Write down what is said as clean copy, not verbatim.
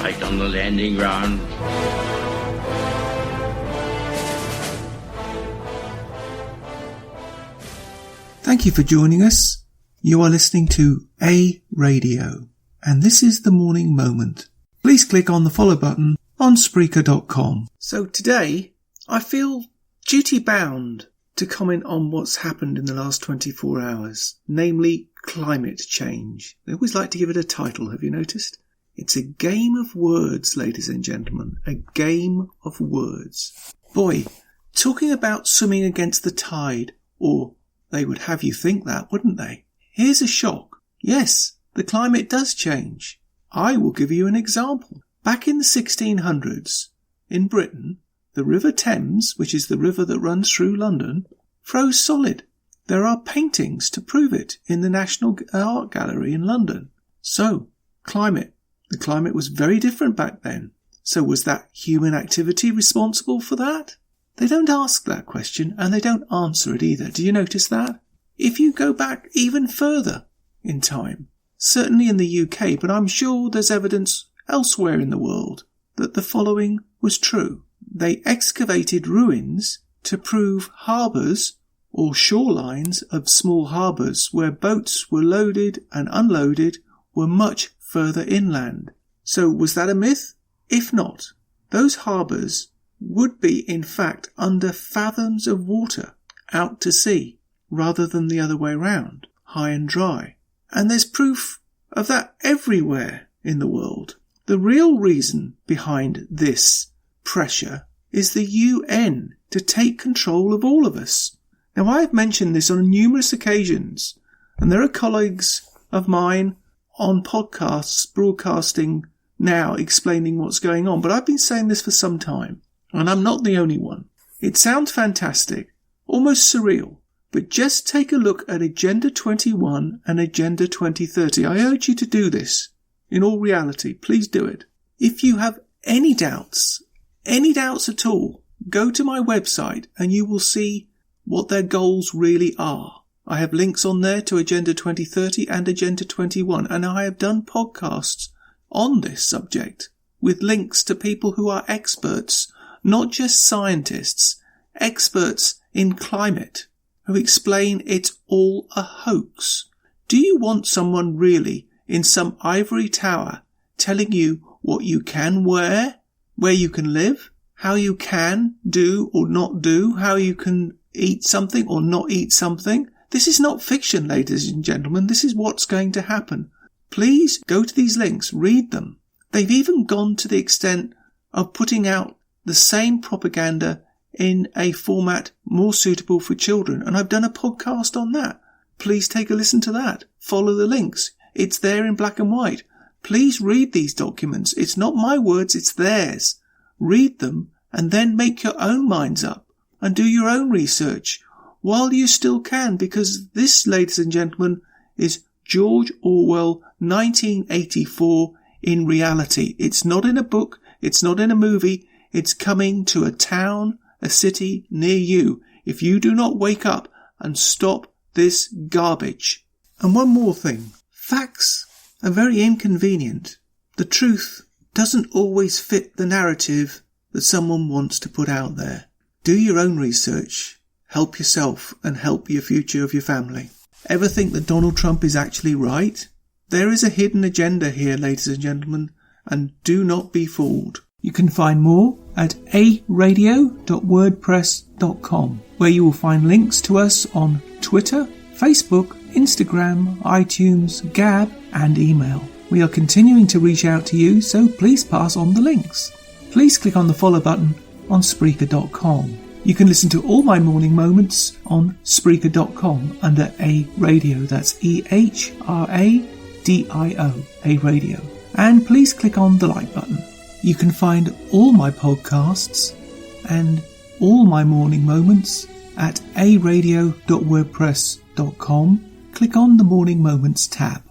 Tight on the landing ground. Thank you for joining us. You are listening to A Radio, and this is the Morning Moment. Please click on the follow button on Spreaker.com. So today, I feel duty bound to comment on what's happened in the last 24 hours, namely climate change. I always like to give it a title, have you noticed? It's a game of words, ladies and gentlemen, a game of words. Boy, talking about swimming against the tide, or they would have you think that, wouldn't they? Here's a shock. Yes, the climate does change. I will give you an example. Back in the 1600s, in Britain, the River Thames, which is the river that runs through London, froze solid. There are paintings to prove it in the National Art Gallery in London. So, climate. The climate was very different back then. So was that human activity responsible for that? They don't ask that question, and they don't answer it either. Do you notice that? If you go back even further in time, certainly in the UK, but I'm sure there's evidence elsewhere in the world that the following was true. They excavated ruins to prove harbours or shorelines of small harbours where boats were loaded and unloaded were much further inland. So was that a myth? If not, those harbours would be in fact under fathoms of water out to sea, rather than the other way round, high and dry. And there's proof of that everywhere in the world. The real reason behind this pressure is the UN to take control of all of us. Now, I have mentioned this on numerous occasions, and there are colleagues of mine on podcasts broadcasting now explaining what's going on, but I've been saying this for some time, and I'm not the only one. It sounds fantastic, almost surreal, but just take a look at Agenda 21 and Agenda 2030. I urge you to do this. In all reality, please do it. If you have any doubts at all, go to my website and you will see what their goals really are. I have links on there to Agenda 2030 and Agenda 21, and I have done podcasts on this subject with links to people who are experts, not just scientists, experts in climate, who explain it's all a hoax. Do you want someone really in some ivory tower telling you what you can wear, where you can live, how you can do or not do, how you can eat something or not eat something? This is not fiction, ladies and gentlemen. This is what's going to happen. Please go to these links, read them. They've even gone to the extent of putting out the same propaganda in a format more suitable for children, and I've done a podcast on that. Please take a listen to that. Follow the links. It's there in black and white. Please read these documents. It's not my words, it's theirs. Read them and then make your own minds up and do your own research while you still can, because this, ladies and gentlemen, is George Orwell 1984 in reality. It's not in a book, it's not in a movie, it's coming to a town, a city near you, if you do not wake up and stop this garbage. And one more thing. Facts are very inconvenient. The truth doesn't always fit the narrative that someone wants to put out there. Do your own research, help yourself and help your future of your family. Ever think that Donald Trump is actually right? There is a hidden agenda here, ladies and gentlemen, and do not be fooled. You can find more at aradio.wordpress.com, where you will find links to us on Twitter, Facebook, Instagram, iTunes, Gab, and email. We are continuing to reach out to you, so please pass on the links. Please click on the follow button on Spreaker.com. You can listen to all my morning moments on Spreaker.com under A Radio. That's EHRADIO, A Radio. And please click on the like button. You can find all my podcasts and all my morning moments at aradio.wordpress.com. Click on the Morning Moments tab.